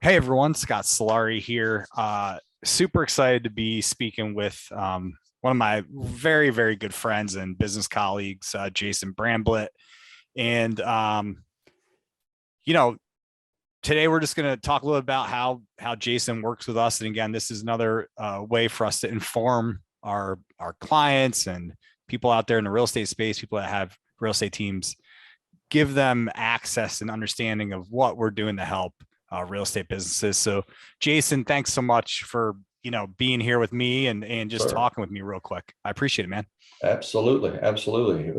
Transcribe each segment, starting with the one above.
Hey everyone, Scott Solari here. Super excited to be speaking with one of my very, very good friends and business colleagues, Jason Bramblett. And you know, today we're just going to talk a little about how Jason works with us. And again, this is another way for us to inform our clients and people out there in the real estate space, people that have real estate teams, give them access and understanding of what we're doing to help real estate businesses. So Jason, thanks so much for, being here with me and just Sure. talking with me real quick. I appreciate it, man. Absolutely. Absolutely.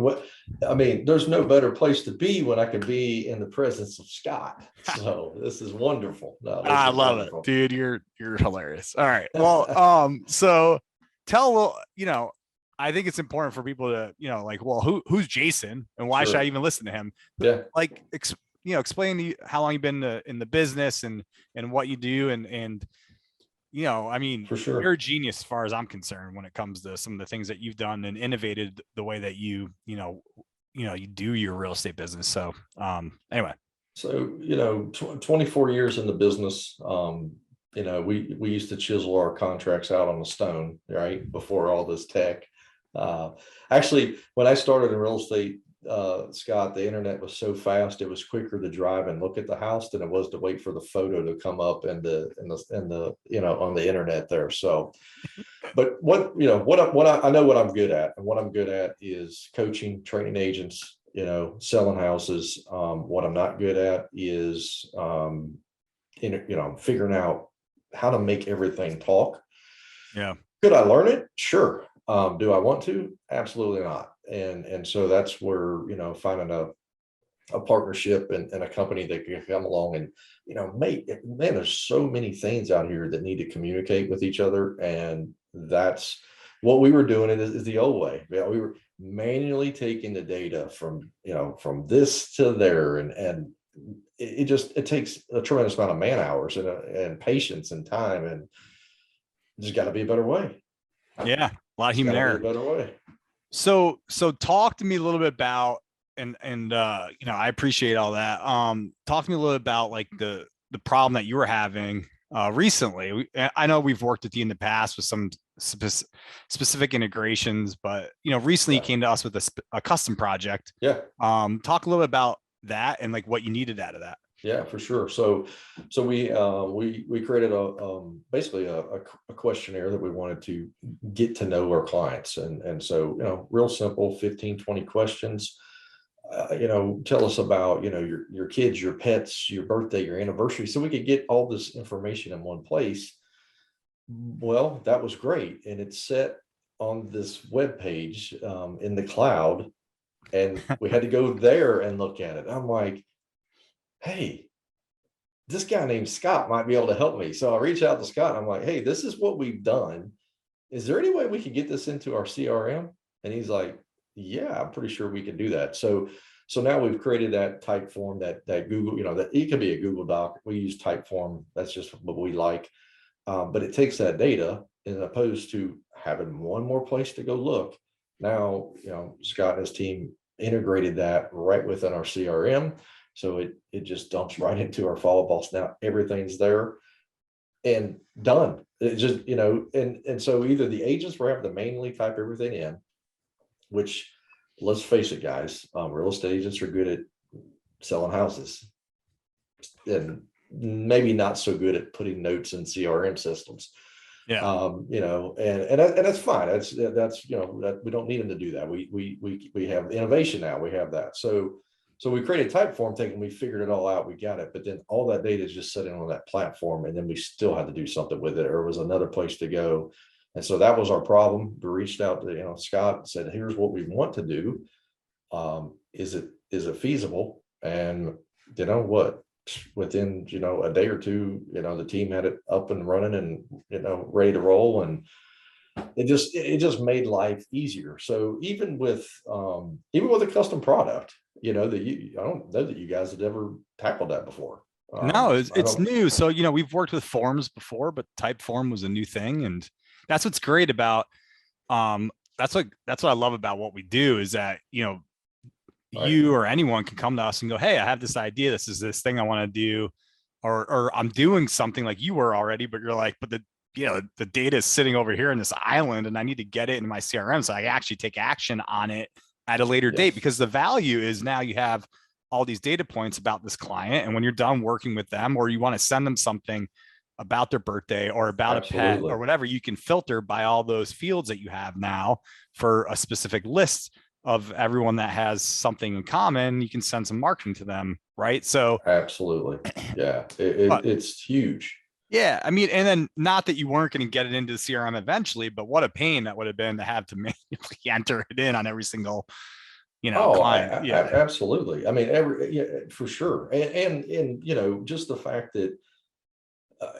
There's no better place to be when I can be in the presence of Scott. So this is wonderful. No, this I is love it, wonderful. dude. You're hilarious. All right. Well, so tell a little, I think it's important for people to, like, well, who's Jason and why should I Sure. even listen to him? But Yeah, like, explain to you how long you've been in the business and what you do. I mean, for you're sure. a genius as far as I'm concerned when it comes to some of the things that you've done and innovated the way that you do your real estate business. So, anyway. So, 24 years in the business. We used to chisel our contracts out on the stone, right? Before all this tech. Uh, Actually, when I started in real estate, Scott, the internet was so fast, it was quicker to drive and look at the house than it was to wait for the photo to come up on the internet there. So, but I know what I'm good at, and what I'm good at is coaching, training agents, selling houses. What I'm not good at is, figuring out how to make everything talk. Yeah. Could I learn it? Sure. Do I want to? Absolutely not. And so that's where, finding a partnership and a company that can come along and, man, there's so many things out here that need to communicate with each other. And that's what we were doing is the old way. Yeah, we were manually taking the data from this to there. And it takes a tremendous amount of man hours and patience and time. And there's got to be a better way. Yeah. A lot of It's human got to be a error. better way. So talk to me a little bit about I appreciate all that. Talk to me a little bit about like the problem that you were having recently. I know we've worked with you in the past with some specific integrations, but recently you Yeah. came to us with a custom project. Yeah. Talk a little bit about that and like what you needed out of that. Yeah, for sure. So we created basically a questionnaire that we wanted to get to know our clients. And so, real simple, 15, 20 questions. Tell us about, your kids, your pets, your birthday, your anniversary, so we could get all this information in one place. Well, that was great. And it's set on this web page in the cloud. And we had to go there and look at it. I'm like, hey, this guy named Scott might be able to help me. So I reached out to Scott. And I'm like, hey, this is what we've done. Is there any way we could get this into our CRM? And he's like, yeah, I'm pretty sure we can do that. So now we've created that type form that Google, that it could be a Google Doc. We use type form. That's just what we like. But it takes that data as opposed to having one more place to go look. Now, Scott and his team integrated that right within our CRM. So it just dumps right into our follow boss. Now everything's there and done. It just, and so either the agents were having to manually type everything in, which, let's face it, guys, real estate agents are good at selling houses and maybe not so good at putting notes in CRM systems. Yeah. And that's fine. That's that we don't need them to do that. We have innovation now. We have that. So we created type form thinking we figured it all out. We got it. But then all that data is just sitting on that platform. And then we still had to do something with it, or it was another place to go. And so that was our problem. We reached out to, Scott and said, here's what we want to do. Is it feasible? And what? Within, a day or two, the team had it up and running and, ready to roll. And it just made life easier. So even with a custom product, I don't know that you guys had ever tackled that before. No, I it's don't. new. So, we've worked with forms before, but type form was a new thing. And that's what's great about um that's what I love about what we do is that, Right. you or anyone can come to us and go, hey, I have this idea. This is this thing I want to do. or I'm doing something like you were already, but you're like, but the data is sitting over here in this island and I need to get it in my CRM so I actually take action on it at a later date, because the value is now you have all these data points about this client. And when you're done working with them, or you want to send them something about their birthday or about a pet or whatever, you can filter by all those fields that you have now for a specific list of everyone that has something in common. You can send some marketing to them, right? So absolutely. Yeah, it's huge. Yeah, I mean, and then not that you weren't going to get it into the CRM eventually, but what a pain that would have been to have to manually enter it in on every single, client. Yeah, absolutely. I mean, for sure. And just the fact that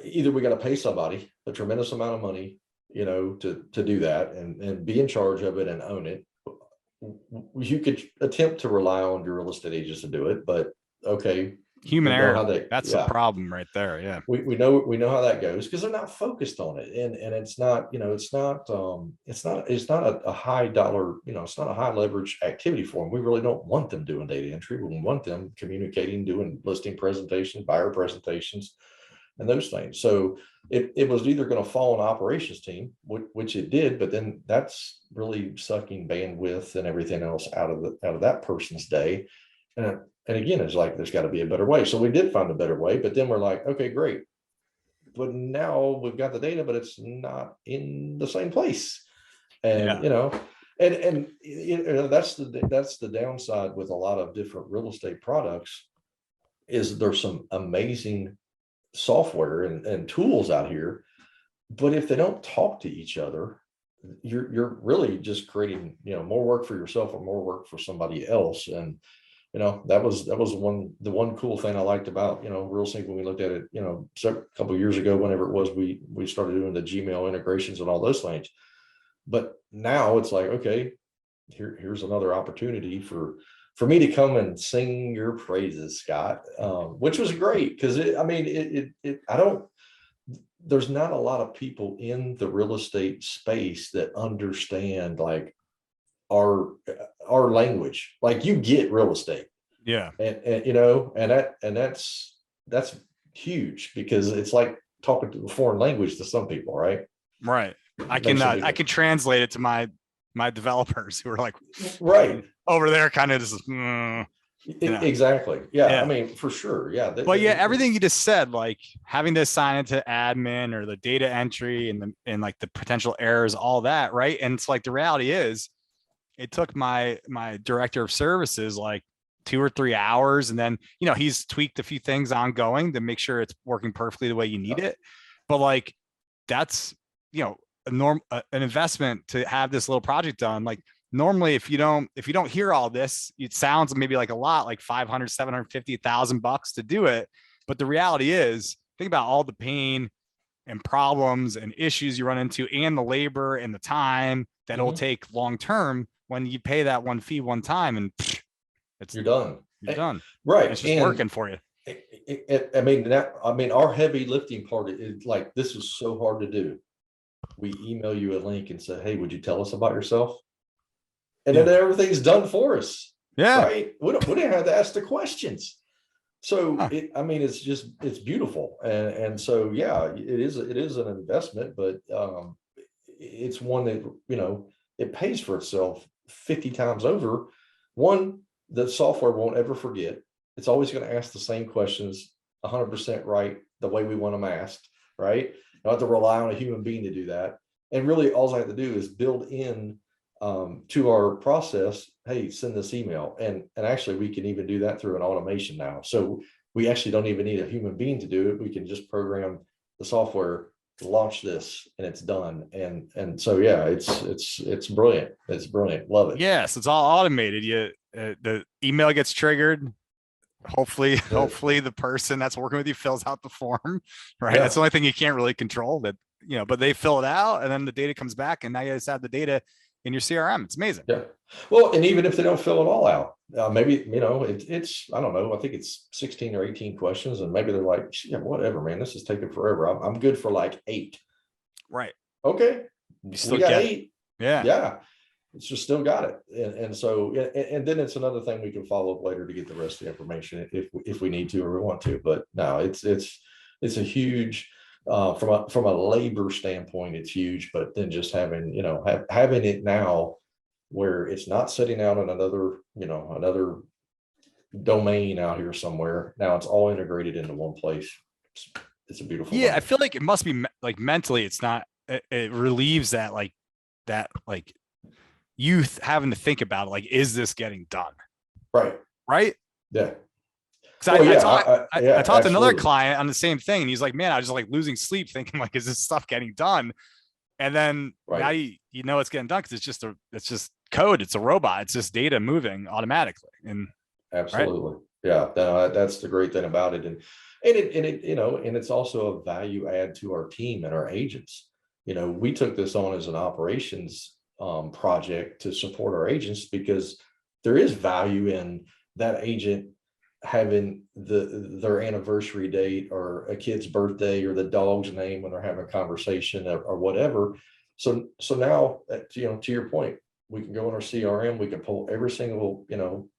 either we got to pay somebody a tremendous amount of money, to do that and be in charge of it and own it. You could attempt to rely on your real estate agents to do it, but okay. Human error. That's the problem right there. Yeah. We know how that goes because they're not focused on it. And it's not, it's not a high dollar, it's not a high leverage activity for them. We really don't want them doing data entry. We want them communicating, doing listing presentations, buyer presentations, and those things. So it was either going to fall on operations team, which it did, but then that's really sucking bandwidth and everything else out of that person's day. And again, it's like, there's got to be a better way. So we did find a better way, but then we're like, okay, great. But now we've got the data, but it's not in the same place. And, that's the downside with a lot of different real estate products is there's some amazing software and tools out here. But if they don't talk to each other, you're really just creating, more work for yourself or more work for somebody else. And, that was the one cool thing I liked about, Real Synch when we looked at it, a couple of years ago, whenever it was, we started doing the Gmail integrations and all those things. But now it's like, okay, here's another opportunity for me to come and sing your praises, Scott, which was great because there's not a lot of people in the real estate space that understand like our language. Like you get real estate. Yeah. And that's huge because it's like talking to a foreign language to some people, right? Right. I can translate it to my developers who are like right over there kind of just exactly. Yeah. I mean, for sure. Yeah. But everything you just said, like having to assign it to admin or the data entry and like the potential errors, all that. Right. And it's like, the reality is it took my director of services like 2 or 3 hours. And then, he's tweaked a few things ongoing to make sure it's working perfectly the way you need it. But like, that's, an investment to have this little project done. Like normally, if you don't hear all this, it sounds maybe like a lot, like 500, 750,000 bucks to do it. But the reality is, think about all the pain and problems and issues you run into and the labor and the time that it'll take long-term when you pay that one fee one time and you're done. You're done. Right. It's just working for you. Our heavy lifting part is like, this is so hard to do. We email you a link and say, hey, would you tell us about yourself? And then everything's done for us. Yeah. Right. We don't have to ask the questions. So it's beautiful. And so, yeah, it is an investment, but it's one that, it pays for itself 50 times over. One, the software won't ever forget. It's always going to ask the same questions 100% right, the way we want them asked, right? You don't have to rely on a human being to do that. And really all I have to do is build in to our process, hey, send this email. And actually we can even do that through an automation now. So we actually don't even need a human being to do it. We can just program the software, launch this, and it's done. And so, yeah, it's brilliant. It's brilliant. Love it. Yes. It's all automated. The email gets triggered. Hopefully the person that's working with you fills out the form, right? Yeah. That's the only thing you can't really control that, but they fill it out and then the data comes back and now you just have the data in your CRM. It's amazing. Yeah. Well, and even if they don't fill it all out, maybe, it's, I don't know, I think it's 16 or 18 questions and maybe they're like, yeah, whatever, man, this is taking forever. I'm good for like 8. Right. Okay. You still got 8. Yeah. Yeah. it's just still got it. And so, and then it's another thing we can follow up later to get the rest of the information if we need to or we want to. But no, it's a huge, from a labor standpoint, it's huge. But then just having, having it now where it's not sitting out in another domain out here somewhere. Now it's all integrated into one place. It's a beautiful Yeah, thing. I feel like it must be like mentally, it's not. It relieves that youth having to think about it, like, is this getting done? Right. Yeah. Because I talked to another absolutely. client on the same thing, and he's like, "Man, I was just like losing sleep, thinking like, is this stuff getting done?" And then now you know it's getting done because it's just code. It's a robot. It's just data moving automatically. And absolutely, yeah, that's the great thing about it, and it's also a value add to our team and our agents. We took this on as an operations project to support our agents because there is value in that agent having their anniversary date or a kid's birthday or the dog's name when they're having a conversation or whatever. So now, to your point, we can go in our CRM, we can pull every single,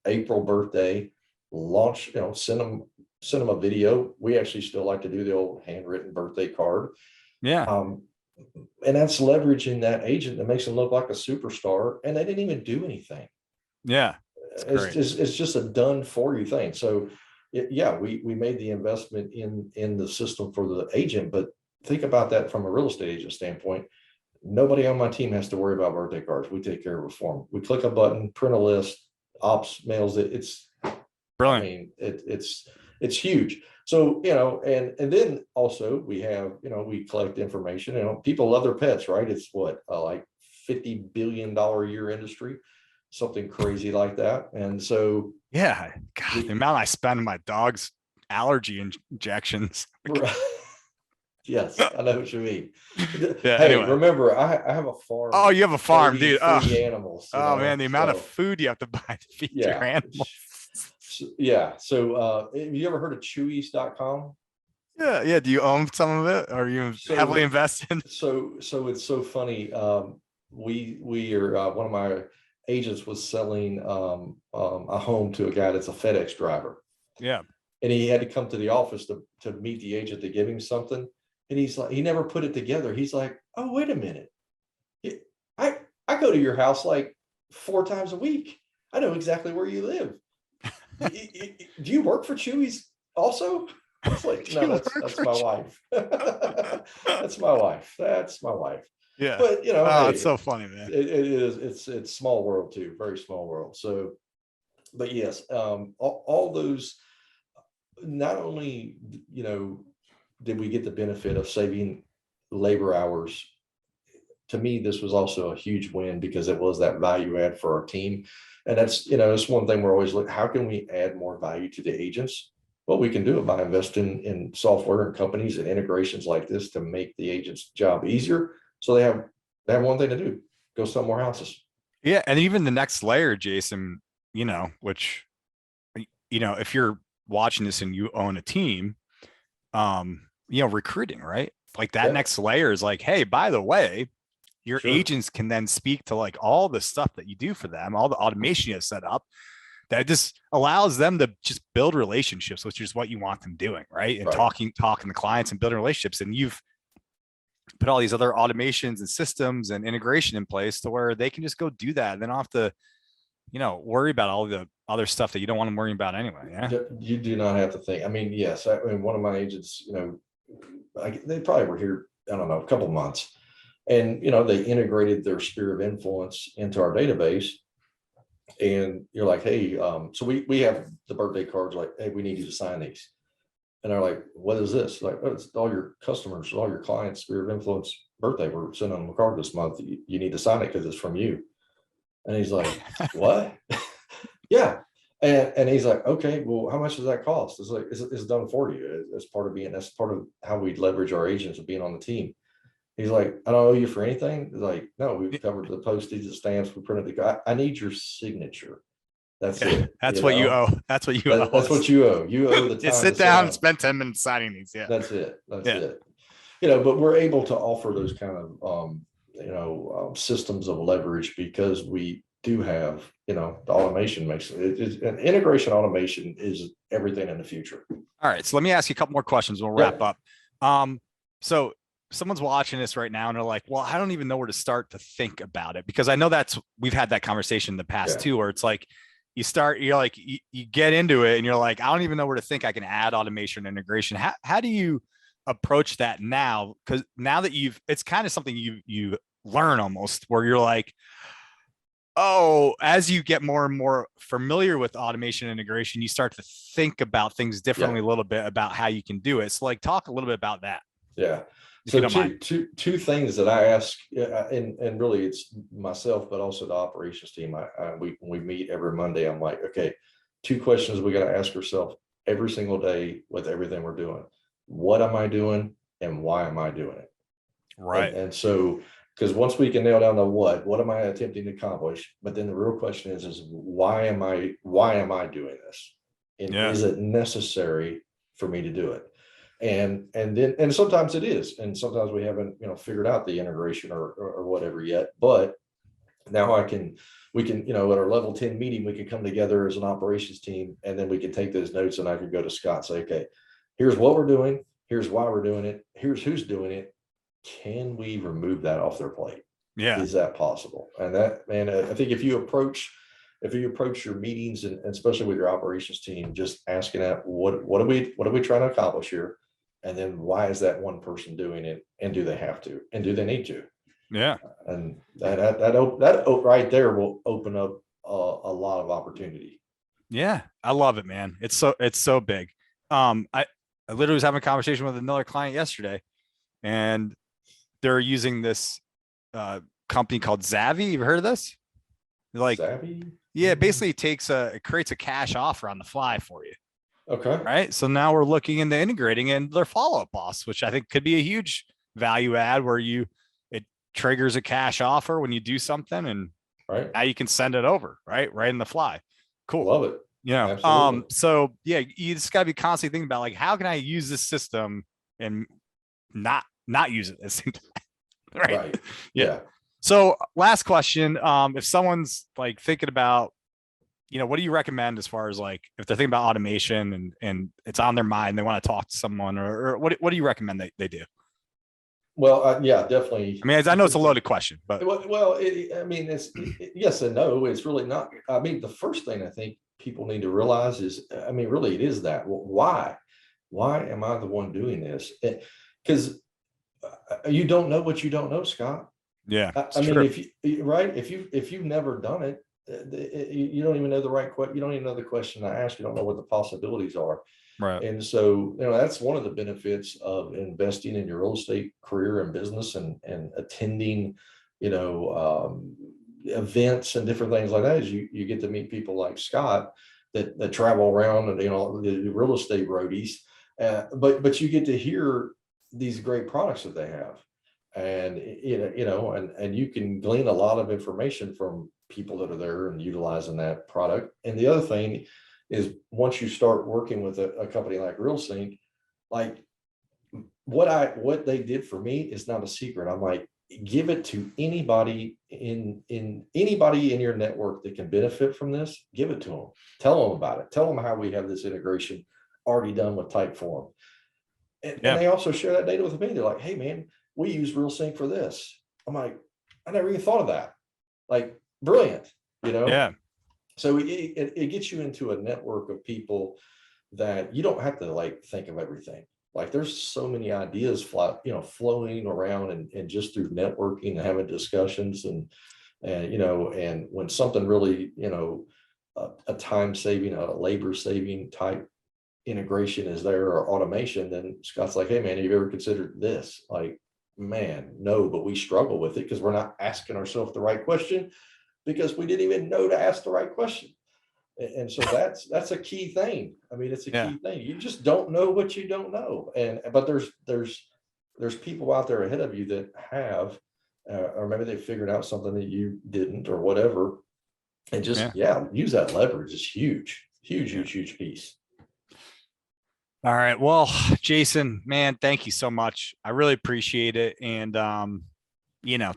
April birthday, launch, send them a video. We actually still like to do the old handwritten birthday card. Yeah. And that's leveraging that agent that makes them look like a superstar, and they didn't even do anything. Yeah. It's just a done for you thing. So we made the investment in the system for the agent, but think about that from a real estate agent standpoint. Nobody on my team has to worry about birthday cards. We take care of it for them. We click a button, print a list, ops mails it. It's brilliant. I mean, it's huge. So, and then also we have, we collect information, people love their pets, right? It's what, like $50 billion a year industry, something crazy like that. And so, yeah, God, the amount I spend on my dog's allergy injections. Yes, I know what you mean. Yeah, hey, anyway. Remember, I have a farm. Oh, you have a farm, dude. Animals. Man, the amount of food you have to buy to feed your animals. So, have you ever heard of Chewies.com? Yeah. Do you own some of it? Or are you heavily invested? So it's so funny. We are one of my agents was selling a home to a guy that's a FedEx driver. Yeah. And he had to come to the office to meet the agent to give him something. And he's like, he never put it together. He's like, oh, wait a minute. I go to your house like 4 times a week. I know exactly where you live. Do you work for Chewies also? It's like, no, that's my wife. That's my wife. Yeah. But hey, it's so funny, man. It is. It's small world too. Very small world. So, but yes, all those, not only, did we get the benefit of saving labor hours, to me, this was also a huge win because it was that value add for our team. And that's, it's one thing we're always looking, how can we add more value to the agents? Well, we can do it by investing in software and companies and integrations like this to make the agent's job easier. So they have one thing to do, go sell more houses. Yeah. And even the next layer, Jason, which, if you're watching this and you own a team, recruiting, right? Like that next layer is like, hey, by the way, your agents can then speak to like all the stuff that you do for them, all the automation you have set up that just allows them to just build relationships, which is what you want them doing, right? And talking to clients and building relationships. And you've put all these other automations and systems and integration in place to where they can just go do that. And then off the, worry about all the other stuff that you don't want them worrying about anyway. Yeah. You do not have to think. I mean, yes, one of my agents, they probably were here, I don't know, a couple of months. And, they integrated their sphere of influence into our database. And you're like, hey, so we have the birthday cards, like, hey, we need you to sign these. And they're like, what is this? Like, oh, it's all your customers, all your clients' sphere of influence birthday. We're sending them a card this month. You need to sign it because it's from you. And he's like, what? Yeah. And he's like, okay, well, how much does that cost? It's like, it's done for you. That's part of how we leverage our agents of being on the team. He's like, I don't owe you for anything. He's like, no, we've covered the postage, the stamps, we printed I need your signature. That's it. That's what you owe. That's what you owe. That's what you owe. You owe the time. Sit down and spend 10 minutes signing these. Yeah. That's it. That's it. But we're able to offer those kind of systems of leverage, because we do have, the automation makes it, and integration automation is everything in the future. All right. So let me ask you a couple more questions. We'll wrap up. So someone's watching this right now and they're like, well, I don't even know where to start to think about it, because I know we've had that conversation in the past too, where it's like, you get into it and you're like, I don't even know where to think I can add automation integration. How do you approach that now? Because now that it's kind of something you learn almost, where you're like, oh, as you get more and more familiar with automation integration, you start to think about things differently a little bit about how you can do it. So like, talk a little bit about that. Yeah. So two things that I ask, and really it's myself, but also the operations team. We meet every Monday. I'm like, okay, 2 questions we got to ask ourselves every single day with everything we're doing. What am I doing, and why am I doing it? Right. And so, because once we can nail down the what am I attempting to accomplish? But then the real question is why am I doing this? And is it necessary for me to do it? And sometimes it is, and sometimes we haven't figured out the integration or whatever yet. But now we can at our level 10 meeting, we can come together as an operations team, and then we can take those notes, and I can go to Scott and say, okay, here's what we're doing, here's why we're doing it, here's who's doing it. Can we remove that off their plate? Yeah. Is that possible? And I think if you approach your meetings, and especially with your operations team, just asking that, what are we trying to accomplish here? And then why is that one person doing it? And do they have to? And do they need to? Yeah. And that right there will open up a lot of opportunity. Yeah. I love it, man. It's so big. I literally was having a conversation with another client yesterday, and they're using this company called Zavvy. You've heard of this? Like, Zavvy? Yeah, basically it creates a cash offer on the fly for you. Okay. Right. So now we're looking into integrating in their follow-up boss, which I think could be a huge value add, where it triggers a cash offer when you do something, and now you can send it over right in the fly. Cool. Love it. Absolutely. So yeah, you just got to be constantly thinking about, like, how can I use this system and not use it at the same time? Right. Yeah. So last question, if someone's like thinking about, what do you recommend as far as, like, if they're thinking about automation and it's on their mind, they want to talk to someone, or what do you recommend they do? Well, definitely. I mean, I know it's a loaded question, but it's yes and no. It's really not. I mean, the first thing I think people need to realize is, really it is that. Well, why am I the one doing this? Because you don't know what you don't know, Scott. Yeah. If you've never done it, you don't even know you don't even know the question I asked. You don't know what the possibilities are. Right. And so, that's one of the benefits of investing in your real estate career and business, and attending, events and different things like that, is you get to meet people like Scott that travel around, and, the real estate roadies, but you get to hear these great products that they have. And, and you can glean a lot of information from people that are there and utilizing that product. And the other thing is, once you start working with a company like Real Synch, like what they did for me is not a secret. I'm like, give it to anybody in your network that can benefit from this. Give it to them. Tell them about it. Tell them how we have this integration already done with Typeform. And they also share that data with me. They're like, hey man, we use Real Synch for this. I'm like, I never even thought of that. Like, brilliant, Yeah. So it gets you into a network of people that you don't have to, like, think of everything. Like, there's so many ideas flowing around, and just through networking and having discussions, and when something really, a time saving, a labor saving type integration is there, or automation, then Scott's like, hey man, have you ever considered this? Like, man, no, but we struggle with it because we're not asking ourselves the right question, because we didn't even know to ask the right question. And so that's a key thing. I mean, it's a key thing. You just don't know what you don't know. But there's people out there ahead of you that have, or maybe they figured out something that you didn't, or whatever. And just, use that leverage. It's huge piece. All right. Well, Jason, man, thank you so much. I really appreciate it. And,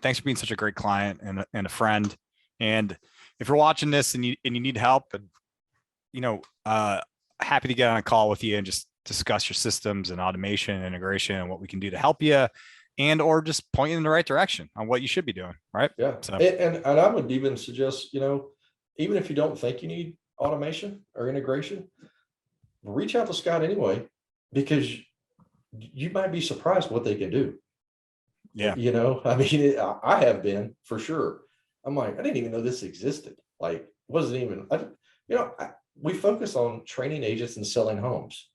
thanks for being such a great client and a friend. And if you're watching this and you need help, and happy to get on a call with you and just discuss your systems and automation and integration and what we can do to help you, and or just point you in the right direction on what you should be doing. Right. Yeah. So, and I would even suggest, even if you don't think you need automation or integration, reach out to Scott anyway, because you might be surprised what they can do. yeah. I mean, I have been, for sure. I'm like, I didn't even know this existed. Like, wasn't even, we focus on training agents and selling homes,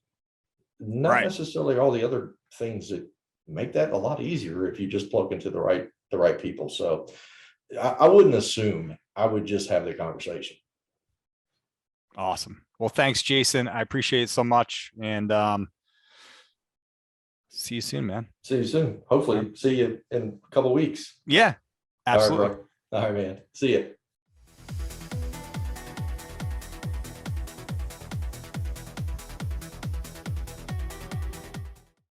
not Right. necessarily all the other things that make that a lot easier if you just plug into the right people. So I wouldn't assume. I would just have the conversation. Awesome. Well, thanks, Jason. I appreciate it so much. And see you soon, man. See you soon. Hopefully see you in a couple of weeks. Yeah, absolutely. All right, man. See you.